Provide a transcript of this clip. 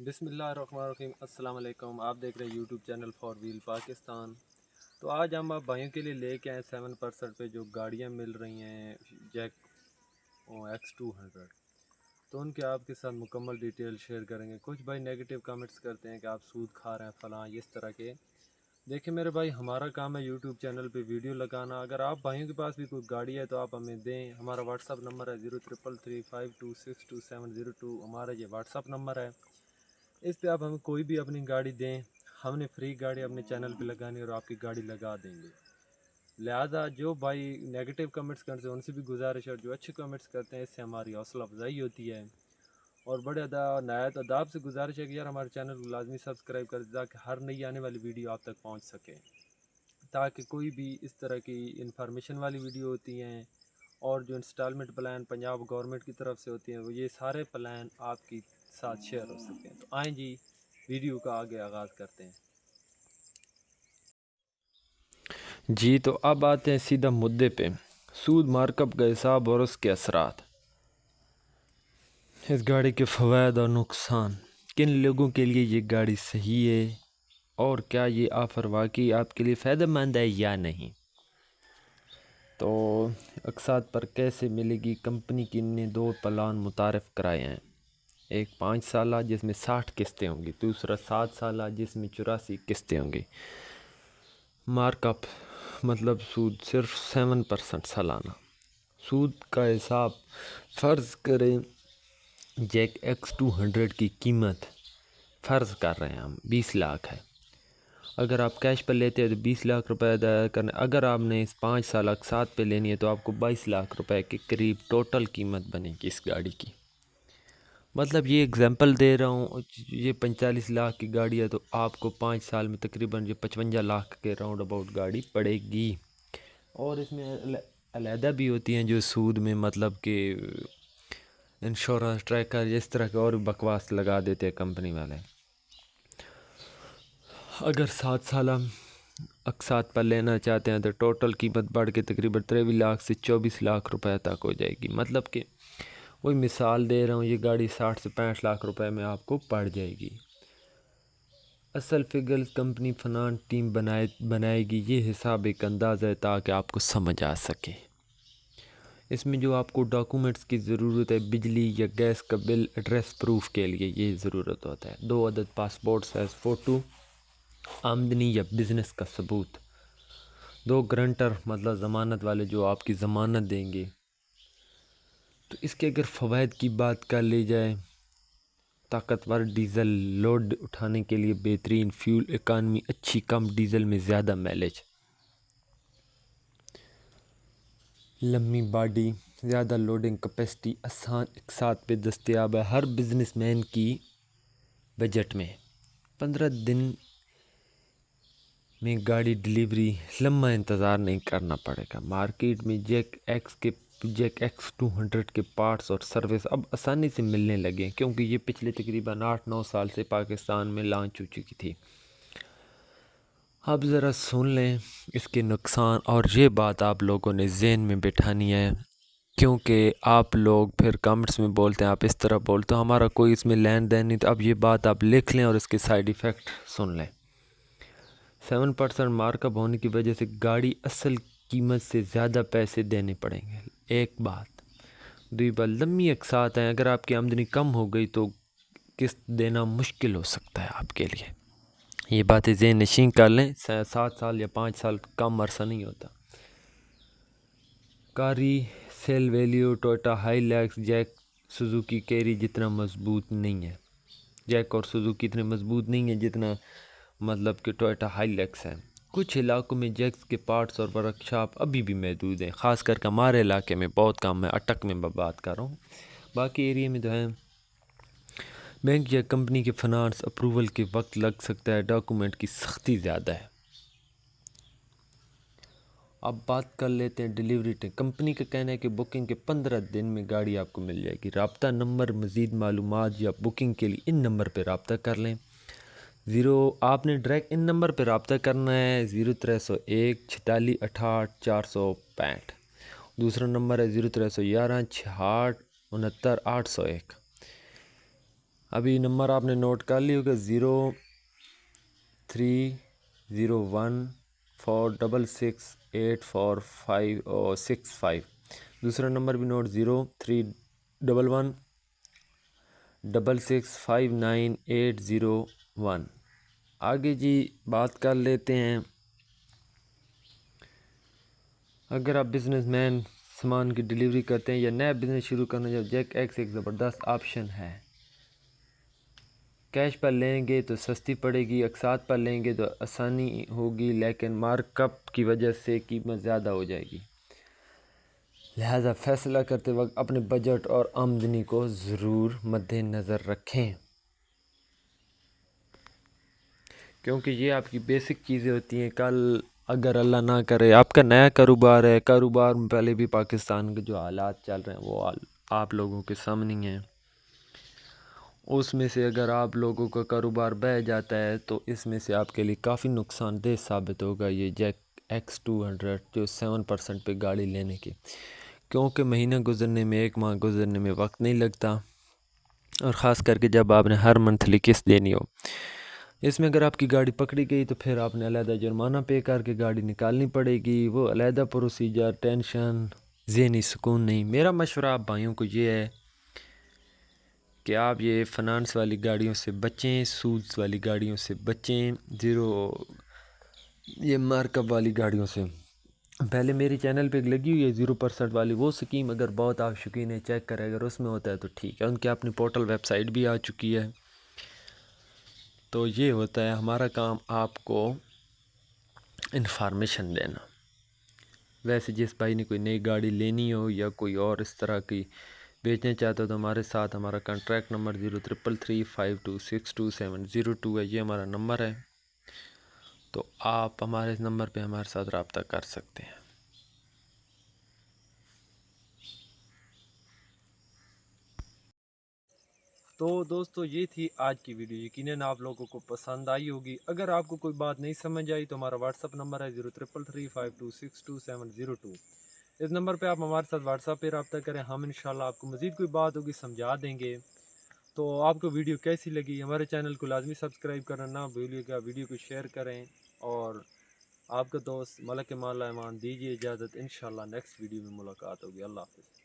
بسم اللہ الرحمن الرحیم۔ السلام علیکم، آپ دیکھ رہے ہیں YouTube channel four wheel Pakistan. تو آج ہم آپ بھائیوں کے لیے لے کے آئے 7% پہ جو گاڑیاں مل رہی ہیں جیک X200، تو ان کے آپ کے ساتھ مکمل ڈیٹیل شیئر کریں گے۔ کچھ بھائی نیگیٹو کامنٹس کرتے ہیں کہ آپ سود کھا رہے ہیں فلاں اس طرح کے۔ دیکھیں میرے بھائی، ہمارا کام ہے یوٹیوب چینل پہ ویڈیو لگانا۔ اگر آپ بھائیوں کے پاس بھی کوئی گاڑی ہے تو آپ ہمیں دیں۔ ہمارا واٹس اپ نمبر ہے 0333526272، ہمارا یہ واٹس اپ نمبر ہے۔ اس پہ آپ ہمیں کوئی بھی اپنی گاڑی دیں، ہم نے فری گاڑی اپنے چینل پہ لگانی اور آپ کی گاڑی لگا دیں گے۔ لہٰذا جو بھائی نیگیٹو کمنٹس کرتے ہیں ان سے بھی گزارش ہے، اور جو اچھے کمنٹس کرتے ہیں اس سے ہماری حوصلہ افزائی ہوتی ہے۔ اور بڑے نہایت اداب سے گزارش ہے کہ یار ہمارے چینل کو لازمی سبسکرائب کر دیں تاکہ ہر نئی آنے والی ویڈیو آپ تک پہنچ سکے، تاکہ کوئی بھی اس طرح کی انفارمیشن والی ویڈیو ہوتی ہیں اور جو انسٹالمنٹ پلان پنجاب گورنمنٹ کی طرف سے ہوتے ہیں وہ یہ سارے پلان آپ کی ساتھ شیئر ہو سکیں۔ تو آئیں جی ویڈیو کا آگے آغاز کرتے ہیں۔ جی تو اب آتے ہیں سیدھا مدعے پہ، سود مارکپ کا حساب اور اس کے اثرات، اس گاڑی کے فوائد اور نقصان، کن لوگوں کے لیے یہ گاڑی صحیح ہے اور کیا یہ آفر واقعی آپ کے لیے فائدہ مند ہے یا نہیں۔ تو اقساط پر کیسے ملے گی؟ کمپنی کی نے 2 پلان متعارف کرائے ہیں، ایک 5 سالہ جس میں 60 قسطیں ہوں گی، دوسرا 7 سالہ جس میں 84 قسطیں ہوں گی۔ مارک اپ مطلب سود صرف 7% سالانہ۔ سود کا حساب فرض کریں جیک X200 کی قیمت فرض کر رہے ہیں ہم 20 لاکھ ہے۔ اگر آپ کیش پر لیتے ہیں تو 20 لاکھ روپے ادا کرنا، اگر آپ نے اس 5 سال اقساط پہ لینی ہے تو آپ کو 22 لاکھ روپے کے قریب ٹوٹل قیمت بنے گی اس گاڑی کی۔ مطلب یہ اگزامپل دے رہا ہوں، یہ 45 لاکھ کی گاڑی ہے تو آپ کو 5 سال میں تقریباً یہ 55 لاکھ کے راؤنڈ اباؤٹ گاڑی پڑے گی۔ اور اس میں علیحدہ بھی ہوتی ہیں جو سود میں مطلب کہ انشورنس ٹریکر اس طرح کے اور بکواس لگا دیتے ہیں کمپنی والے۔ اگر 7 سالہ اقساط پر لینا چاہتے ہیں تو ٹوٹل قیمت بڑھ کے تقریباً 23 لاکھ سے 24 لاکھ روپے تک ہو جائے گی۔ مطلب کہ وہی مثال دے رہا ہوں، یہ گاڑی 60 سے 65 لاکھ روپے میں آپ کو پڑ جائے گی۔ اصل فگرز کمپنی فنانس ٹیم بنائے گی، یہ حساب ایک انداز ہے تاکہ آپ کو سمجھ آ سکے۔ اس میں جو آپ کو ڈاکومنٹس کی ضرورت ہے، بجلی یا گیس کا بل ایڈریس پروف کے لیے یہ ضرورت ہوتا ہے، 2 عدد پاسپورٹ سائز فوٹو، آمدنی یا بزنس کا ثبوت، 2 گرنٹر مطلب ضمانت والے جو آپ کی ضمانت دیں گے۔ تو اس کے اگر فوائد کی بات کر لی جائے، طاقتور ڈیزل لوڈ اٹھانے کے لیے بہترین، فیول اکانومی اچھی، کم ڈیزل میں زیادہ مائلیج، لمبی باڈی، زیادہ لوڈنگ کیپیسٹی، آسان اقساط پہ دستیاب ہے ہر بزنس مین کی بجٹ میں، 15 دن میں گاڑی ڈیلیوری، لمبا انتظار نہیں کرنا پڑے گا۔ مارکیٹ میں جیک X200 کے پارٹس اور سروس اب آسانی سے ملنے لگے ہیں کیونکہ یہ پچھلے تقریباً 8-9 سال سے پاکستان میں لانچ ہو چکی تھی۔ اب ذرا سن لیں اس کے نقصان، اور یہ بات آپ لوگوں نے ذہن میں بٹھانی ہے کیونکہ آپ لوگ پھر کمنٹس میں بولتے ہیں آپ اس طرح بولتے، ہمارا کوئی اس میں لین دین نہیں۔ تو اب یہ بات آپ لکھ لیں اور اس کے سائیڈ ایفیکٹ سن لیں۔ 7% مارک اپ ہونے کی وجہ سے گاڑی اصل قیمت سے زیادہ پیسے دینے پڑیں گے، ایک بات۔ دوسری بات، لمبی اقساط ہیں، اگر آپ کی آمدنی کم ہو گئی تو قسط دینا مشکل ہو سکتا ہے آپ کے لیے۔ یہ باتیں ذہن نشین کر لیں، 7 سال یا 5 سال کم عرصہ نہیں ہوتا۔ کاری sale value Toyota Hilux JAC Suzuki Carry جتنا مضبوط نہیں ہے، جیک اور سوزوکی اتنے مضبوط نہیں ہے جتنا مطلب کہ ٹویوٹا ہائی لیکس ہے۔ کچھ علاقوں میں جیکس کے پارٹس اور ورکشاپ ابھی بھی موجود ہیں، خاص کر کے ہمارے علاقے میں بہت کم ہے، اٹک میں بات کر رہا ہوں، باقی ایریے میں تو ہیں۔ بینک یا کمپنی کے فنانس اپروول کے وقت لگ سکتا ہے، ڈاکومنٹ کی سختی زیادہ ہے۔ اب بات کر لیتے ہیں ڈیلیوری ٹائم۔ کمپنی کا کہنا ہے کہ بکنگ کے 15 دن میں گاڑی آپ کو مل جائے گی۔ رابطہ نمبر، مزید معلومات یا بکنگ کے لیے ان نمبر پہ رابطہ کر لیں۔ آپ نے ڈائریکٹ ان نمبر پہ رابطہ کرنا ہے، 0301 46 68 465۔ دوسرا نمبر ہے 0311 66 69 801۔ ابھی نمبر آپ نے نوٹ کر لی ہوگا 030146684565. دوسرا نمبر بھی نوٹ 0311665980. آگے جی بات کر لیتے ہیں. اگر آپ بزنس مین سامان کی ڈیلیوری کرتے ہیں یا نیا بزنس شروع کرنا چاہتے ہیں، جیک ایکس ایک زبردست آپشن ہے. کیش پر لیں گے تو سستی پڑے گی، اقساط پر لیں گے تو آسانی ہوگی، لیکن مارک اپ کی وجہ سے قیمت زیادہ ہو جائے گی. لہذا فیصلہ کرتے وقت اپنے بجٹ اور آمدنی کو ضرور مد نظر رکھیں، کیونکہ یہ آپ کی بیسک چیزیں ہوتی ہیں. کل اگر اللہ نہ کرے آپ کا نیا کاروبار ہے، کاروبار میں پہلے بھی پاکستان کے جو حالات چل رہے ہیں وہ آپ لوگوں کے سامنے ہیں. اس میں سے اگر آپ لوگوں کا کاروبار بہہ جاتا ہے تو اس میں سے آپ کے لیے کافی نقصان دہ ثابت ہوگا یہ جیک ایکس 200 جو 7% پہ گاڑی لینے کی، کیونکہ مہینہ گزرنے میں، ایک ماہ گزرنے میں وقت نہیں لگتا، اور خاص کر کے جب آپ نے ہر منتھلی قسط دینی ہو. اس میں اگر آپ کی گاڑی پکڑی گئی تو پھر آپ نے علیحدہ جرمانہ پے کر کے گاڑی نکالنی پڑے گی، وہ علیحدہ پروسیجر، ٹینشن، ذہنی سکون نہیں. میرا مشورہ آپ بھائیوں کو یہ ہے کہ آپ یہ فنانس والی گاڑیوں سے بچیں، سود والی گاڑیوں سے بچیں، یہ مارک اپ والی گاڑیوں سے. پہلے میری چینل پہ لگی ہوئی ہے 0% والی، وہ سکیم اگر بہت آپ شوقین ہیں چیک کریں، اگر اس میں ہوتا ہے تو ٹھیک ہے. ان کی اپنی پورٹل ویب سائٹ بھی آ چکی ہے. تو یہ ہوتا ہے ہمارا کام، آپ کو انفارمیشن دینا. ویسے جس بھائی نے کوئی نئی گاڑی لینی ہو یا کوئی اور اس طرح کی بیچنا چاہتا ہو تو ہمارے ساتھ، ہمارا کانٹریکٹ نمبر 0333526272 ہے، یہ ہمارا نمبر ہے. تو آپ ہمارے اس نمبر پہ ہمارے ساتھ رابطہ کر سکتے ہیں. تو دوستو یہ تھی آج کی ویڈیو، یقیناً آپ لوگوں کو پسند آئی ہوگی. اگر آپ کو کوئی بات نہیں سمجھ آئی تو ہمارا واٹس اپ نمبر ہے 0333526272. اس نمبر پہ آپ ہمارے ساتھ واٹس اپ پہ رابطہ کریں، ہم انشاءاللہ آپ کو مزید کوئی بات ہوگی سمجھا دیں گے. تو آپ کو ویڈیو کیسی لگی؟ ہمارے چینل کو لازمی سبسکرائب کرنا نہ بھولیے گا، ویڈیو کو شیئر کریں، اور آپ کا دوست ملک مالا ایمان دیجیے اجازت. انشاءاللہ نیکسٹ ویڈیو میں ملاقات ہوگی. اللہ حافظ.